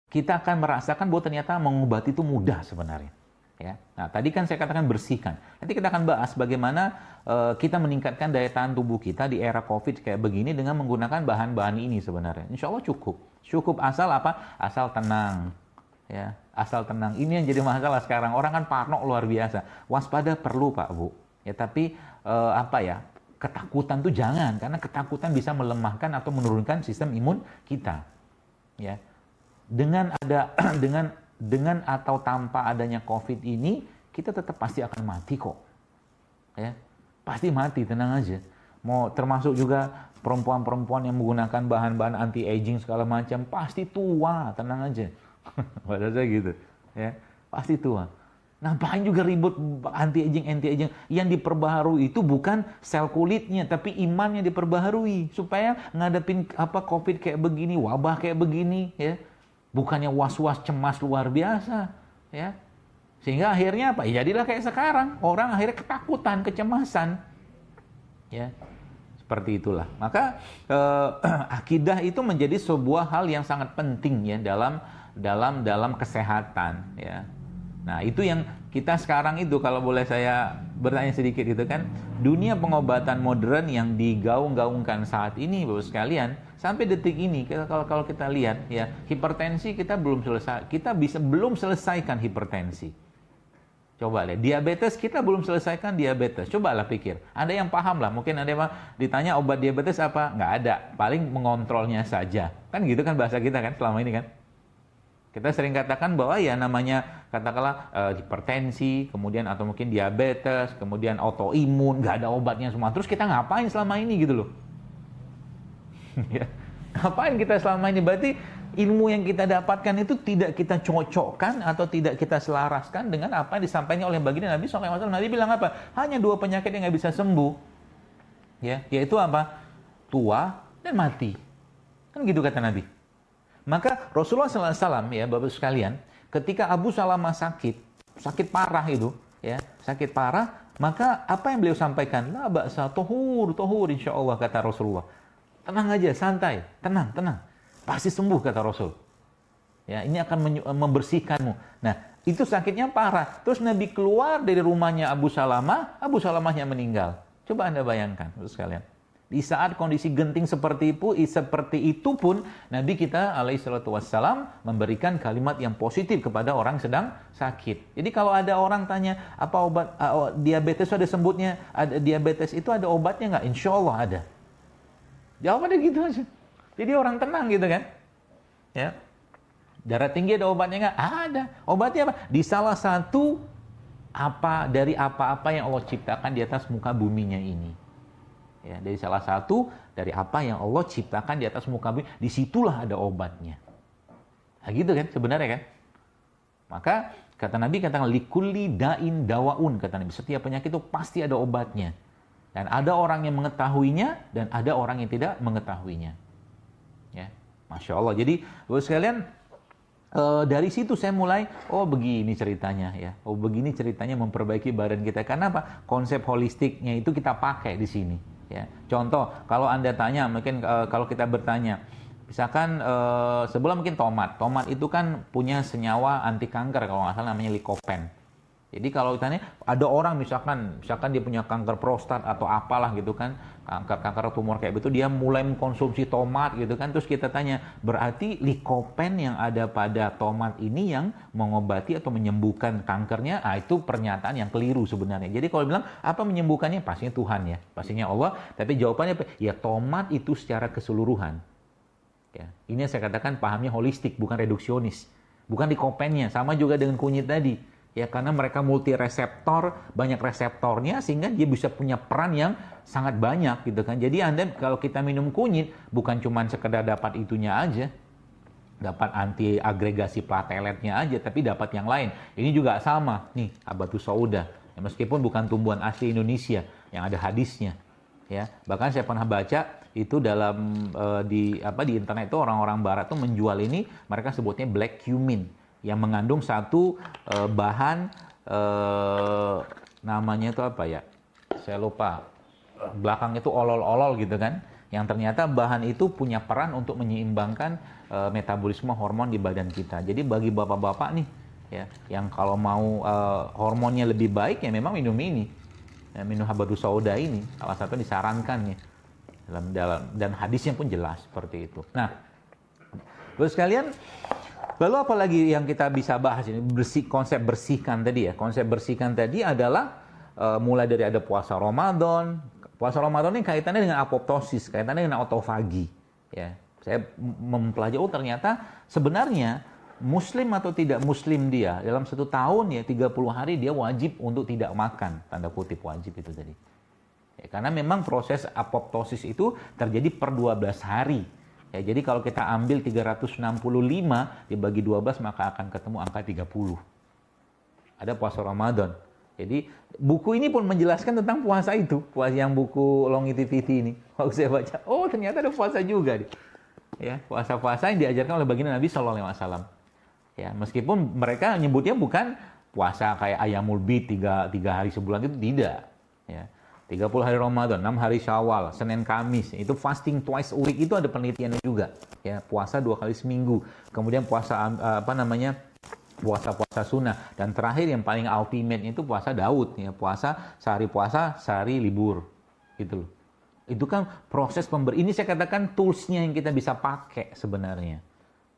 kita akan merasakan bahwa ternyata mengobati itu mudah sebenarnya. Ya. Nah, tadi kan saya katakan bersihkan. Nanti kita akan bahas bagaimana kita meningkatkan daya tahan tubuh kita di era COVID kayak begini dengan menggunakan bahan-bahan ini sebenarnya. Insya Allah cukup. Cukup asal apa? Asal tenang. Ya, asal tenang. Ini yang jadi masalah sekarang. Orang kan parno luar biasa. Waspada perlu, Pak, Bu. Ya, tapi ketakutan tuh jangan, karena ketakutan bisa melemahkan atau menurunkan sistem imun kita. Ya. Dengan dengan atau tanpa adanya COVID ini, kita tetap pasti akan mati kok. Ya, pasti mati, tenang aja. Mau termasuk juga perempuan-perempuan yang menggunakan bahan-bahan anti-aging segala macam, pasti tua, tenang aja. Pada saya gitu, ya, pasti tua. Ngapain juga ribut anti-aging? Yang diperbaharui itu bukan sel kulitnya, tapi imannya diperbaharui supaya ngadepin COVID kayak begini, wabah kayak begini, ya. Bukannya was-was cemas luar biasa, ya. Sehingga akhirnya apa? Ya jadilah kayak sekarang, orang akhirnya ketakutan, kecemasan. Ya. Seperti itulah. Maka akidah itu menjadi sebuah hal yang sangat penting ya dalam kesehatan, ya. Nah, itu yang kita sekarang itu, kalau boleh saya bertanya sedikit gitu kan, dunia pengobatan modern yang digaung-gaungkan saat ini, Bapak sekalian, sampai detik ini kalau kita lihat ya, hipertensi kita belum selesai, belum selesaikan hipertensi. Coba lihat, diabetes kita belum selesaikan diabetes. Cobalah pikir. Ada yang paham lah, mungkin ada yang ditanya obat diabetes apa? Nggak ada, paling mengontrolnya saja. Kan gitu kan bahasa kita kan selama ini kan. Kita sering katakan bahwa ya namanya katakanlah hipertensi, kemudian atau mungkin diabetes, kemudian autoimun, nggak ada obatnya semua. Terus kita ngapain selama ini gitu loh? Ya, ngapain kita selama ini? Berarti ilmu yang kita dapatkan itu tidak kita cocokkan atau tidak kita selaraskan dengan apa yang disampaikan oleh baginda Nabi SAW. Nabi bilang apa? Hanya 2 penyakit yang nggak bisa sembuh, ya, yaitu apa? Tua dan mati. Kan gitu kata Nabi. Maka Rasulullah SAW, ya Bapak sekalian, ketika Abu Salamah sakit parah itu, ya, sakit parah, maka apa yang beliau sampaikan? La ba'sa, tohur, insya Allah, kata Rasulullah. Tenang aja, santai, tenang, pasti sembuh, kata Rasul. Ya, ini akan membersihkanmu. Nah, itu sakitnya parah. Terus Nabi keluar dari rumahnya Abu Salamahnya meninggal. Coba Anda bayangkan, Bapak sekalian. Di saat kondisi genting seperti itu pun Nabi kita alaihi salatu wassalam memberikan kalimat yang positif kepada orang sedang sakit. Jadi kalau ada orang tanya apa obat diabetes ada sembuhnya, diabetes itu ada obatnya nggak? Insya Allah ada. Jawabannya gitu aja. Jadi orang tenang gitu kan? Ya. Darah tinggi ada obatnya nggak? Ada. Obatnya apa? Di salah satu dari apa-apa yang Allah ciptakan di atas muka buminya ini. Ya, dari salah satu dari apa yang Allah ciptakan di atas muka bumi, disitulah ada obatnya. Nah, gitu kan sebenarnya kan. Maka kata Nabi, katakan likulli da'in dawaun, kata Nabi, setiap penyakit itu pasti ada obatnya. Dan ada orang yang mengetahuinya dan ada orang yang tidak mengetahuinya. Ya, Masya Allah. Jadi Bapak sekalian, dari situ saya mulai, begini ceritanya ya. Begini ceritanya memperbaiki badan kita. Karena apa? Konsep holistiknya itu kita pakai di sini. Ya, contoh, kalau Anda tanya, mungkin kalau kita bertanya, misalkan sebelum mungkin tomat itu kan punya senyawa anti kanker kalau nggak salah namanya lycopene. Jadi kalau ditanya, ada orang misalkan dia punya kanker prostat atau apalah gitu kan, kanker tumor kayak begitu, dia mulai mengkonsumsi tomat gitu kan, terus kita tanya, berarti lycopene yang ada pada tomat ini yang mengobati atau menyembuhkan kankernya? Itu pernyataan yang keliru sebenarnya. Jadi kalau bilang apa menyembuhkannya, pastinya Tuhan ya, pastinya Allah, tapi jawabannya ya tomat itu secara keseluruhan. Ya, ini yang saya katakan pahamnya holistik, bukan reduksionis, bukan lycopenenya, sama juga dengan kunyit tadi. Ya, karena mereka multi reseptor, banyak reseptornya sehingga dia bisa punya peran yang sangat banyak gitu kan. Jadi Anda kalau kita minum kunyit bukan cuma sekedar dapat itunya aja, dapat anti agregasi plateletnya aja, tapi dapat yang lain. Ini juga sama nih, habatus sauda. Ya, meskipun bukan tumbuhan asli Indonesia, yang ada hadisnya. Ya, bahkan saya pernah baca itu dalam di internet itu orang-orang barat tuh menjual ini, mereka sebutnya black cumin, yang mengandung satu bahan namanya itu apa ya? Saya lupa. Belakang itu olol-olol gitu kan. Yang ternyata bahan itu punya peran untuk menyeimbangkan metabolisme hormon di badan kita. Jadi bagi bapak-bapak nih, ya, yang kalau mau hormonnya lebih baik ya memang minum ini, ya, minum habatu sauda ini, salah satu disarankan ya dan hadisnya pun jelas seperti itu. Nah, terus sekalian, lalu apa lagi yang kita bisa bahas ini? Konsep bersihkan tadi ya. Konsep bersihkan tadi adalah mulai dari ada puasa Ramadan. Puasa Ramadan ini kaitannya dengan apoptosis, kaitannya dengan autofagi. Ya, saya mempelajari, ternyata sebenarnya Muslim atau tidak Muslim dia dalam 1 tahun ya 30 hari dia wajib untuk tidak makan, tanda kutip wajib itu tadi. Ya, karena memang proses apoptosis itu terjadi per 12 hari. Ya, jadi kalau kita ambil 365 dibagi 12 maka akan ketemu angka 30. Ada puasa Ramadan. Jadi buku ini pun menjelaskan tentang puasa itu. Puasa yang buku Longevity ini. Waktu saya baca, oh ternyata ada puasa juga. Ya, puasa-puasa yang diajarkan oleh baginda Nabi SAW. Ya, meskipun mereka nyebutnya bukan puasa kayak Ayamul Bid 3 hari sebulan itu tidak. Ya. 30 hari Ramadan, 6 hari Syawal, Senin Kamis, itu fasting twice a week itu ada penelitiannya juga. Ya, puasa 2 kali seminggu. Kemudian puasa puasa sunnah, dan terakhir yang paling ultimate itu puasa Daud, ya, puasa, sehari libur. Gitu loh. Itu kan proses ini saya katakan toolsnya yang kita bisa pakai sebenarnya.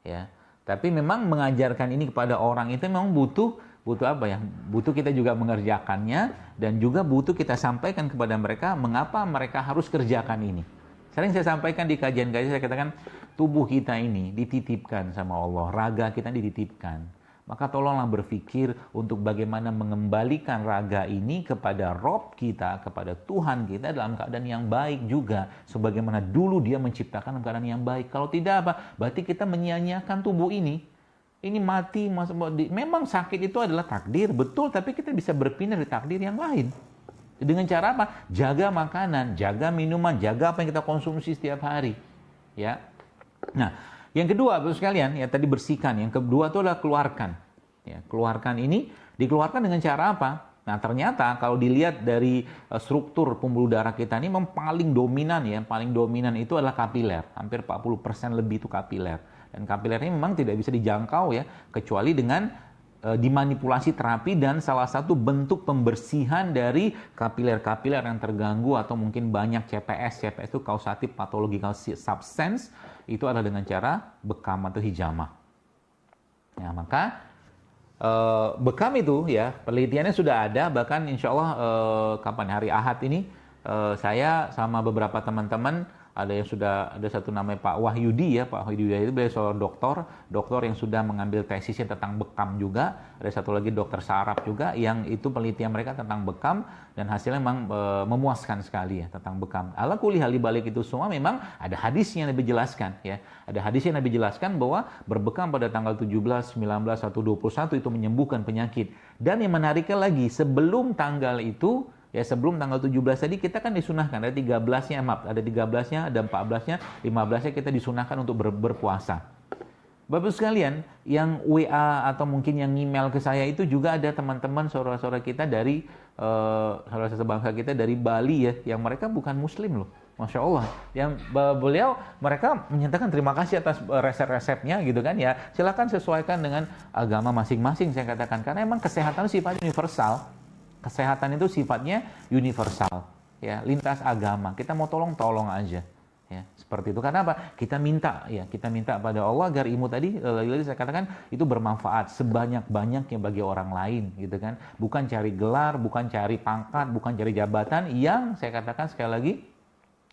Ya. Tapi memang mengajarkan ini kepada orang itu memang butuh apa ya? Butuh kita juga mengerjakannya dan juga butuh kita sampaikan kepada mereka mengapa mereka harus kerjakan ini. Sering saya sampaikan di kajian-kajian, saya katakan tubuh kita ini dititipkan sama Allah, raga kita dititipkan. Maka tolonglah berpikir untuk bagaimana mengembalikan raga ini kepada Rob kita, kepada Tuhan kita dalam keadaan yang baik juga. Sebagaimana dulu dia menciptakan dalam keadaan yang baik. Kalau tidak apa? Berarti kita menyia-nyiakan tubuh ini. Ini mati, memang sakit itu adalah takdir, betul, tapi kita bisa berpindah di takdir yang lain. Dengan cara apa? Jaga makanan, jaga minuman, jaga apa yang kita konsumsi setiap hari. Ya. Nah, yang kedua, Bapak sekalian, ya tadi bersihkan. Yang kedua itu adalah keluarkan. Ya, keluarkan ini dikeluarkan dengan cara apa? Nah, ternyata kalau dilihat dari struktur pembuluh darah kita ini memang paling dominan ya, paling dominan itu adalah kapiler. Hampir 40% lebih itu kapiler. Dan kapiler ini memang tidak bisa dijangkau ya, kecuali dengan dimanipulasi terapi, dan salah satu bentuk pembersihan dari kapiler-kapiler yang terganggu atau mungkin banyak CPS itu causative pathological substance, itu adalah dengan cara bekam atau hijamah. Ya, maka bekam itu ya penelitiannya sudah ada, bahkan insya Allah hari Ahad ini saya sama beberapa teman-teman, ada satu namanya Pak Wahyudi ya, Pak Wahyudi itu beliau seorang dokter yang sudah mengambil tesisnya tentang bekam juga. Ada satu lagi dokter saraf juga yang itu penelitian mereka tentang bekam dan hasilnya memang memuaskan sekali ya tentang bekam. Ala kulli hal di balik itu semua memang ada hadisnya yang Nabi jelaskan ya. Ada hadis yang Nabi jelaskan bahwa berbekam pada tanggal 17, 19, 1, 21 itu menyembuhkan penyakit. Dan yang menariknya lagi, sebelum tanggal itu ya, sebelum tanggal 17 tadi kita kan disunahkan, ada 13-nya, ada 13-nya, ada 14-nya, 15-nya kita disunahkan untuk berpuasa. Bapak sekalian, yang WA atau mungkin yang email ke saya itu juga ada teman-teman saudara-saudara kita dari saudara sebangsa kita dari Bali ya, yang mereka bukan Muslim loh. Masya Allah. Yang mereka menyatakan terima kasih atas resep-resepnya gitu kan ya. Silakan sesuaikan dengan agama masing-masing, saya katakan, karena emang kesehatan sifatnya universal. Kesehatan itu sifatnya universal, ya, lintas agama. Kita mau tolong aja, ya, seperti itu. Karena apa? Kita minta pada Allah agar ilmu tadi, saya katakan itu bermanfaat sebanyak-banyaknya bagi orang lain, gitu kan? Bukan cari gelar, bukan cari pangkat, bukan cari jabatan yang saya katakan sekali lagi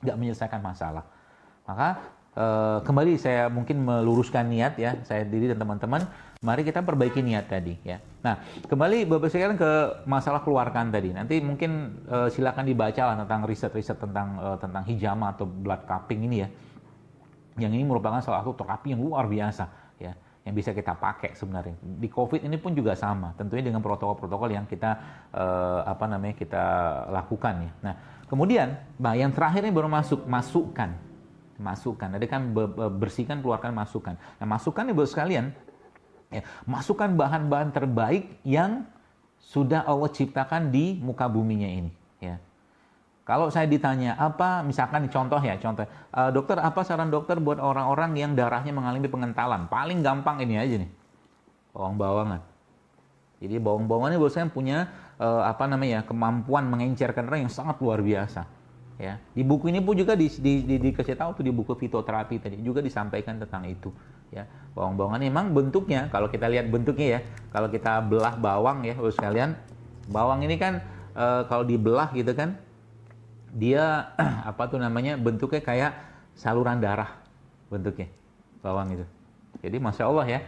nggak menyelesaikan masalah. Maka kembali saya mungkin meluruskan niat ya, saya diri dan teman-teman. Mari kita perbaiki niat tadi ya. Nah, kembali Bapak sekalian ke masalah keluarkan tadi. Nanti mungkin silakan dibaca lah tentang riset-riset tentang hijama atau blood cupping ini ya. Yang ini merupakan salah satu terapi yang luar biasa ya, yang bisa kita pakai sebenarnya. Di COVID ini pun juga sama, tentunya dengan protokol-protokol yang kita kita lakukan ya. Nah, kemudian yang terakhir ini baru masukkan. Ada kan bersihkan, keluarkan, masukkan. Nah, masukkan nih Bapak sekalian. Ya, masukkan bahan-bahan terbaik yang sudah Allah ciptakan di muka buminya ini. Ya. Kalau saya ditanya apa, misalkan contoh, dokter apa saran dokter buat orang-orang yang darahnya mengalami pengentalan? Paling gampang ini aja nih, bawang-bawangan. Jadi bawang-bawangan ini biasanya punya kemampuan mengencerkan darah yang sangat luar biasa. Ya, di buku ini pun juga dikasih tahu tuh, di buku fitoterapi tadi juga disampaikan tentang itu. Ya, bawang-bawangan memang bentuknya, kalau kita lihat bentuknya ya, kalau kita belah bawang ya, sekalian, bawang ini kan kalau dibelah gitu kan, dia bentuknya kayak saluran darah bentuknya bawang itu. Jadi masya Allah ya,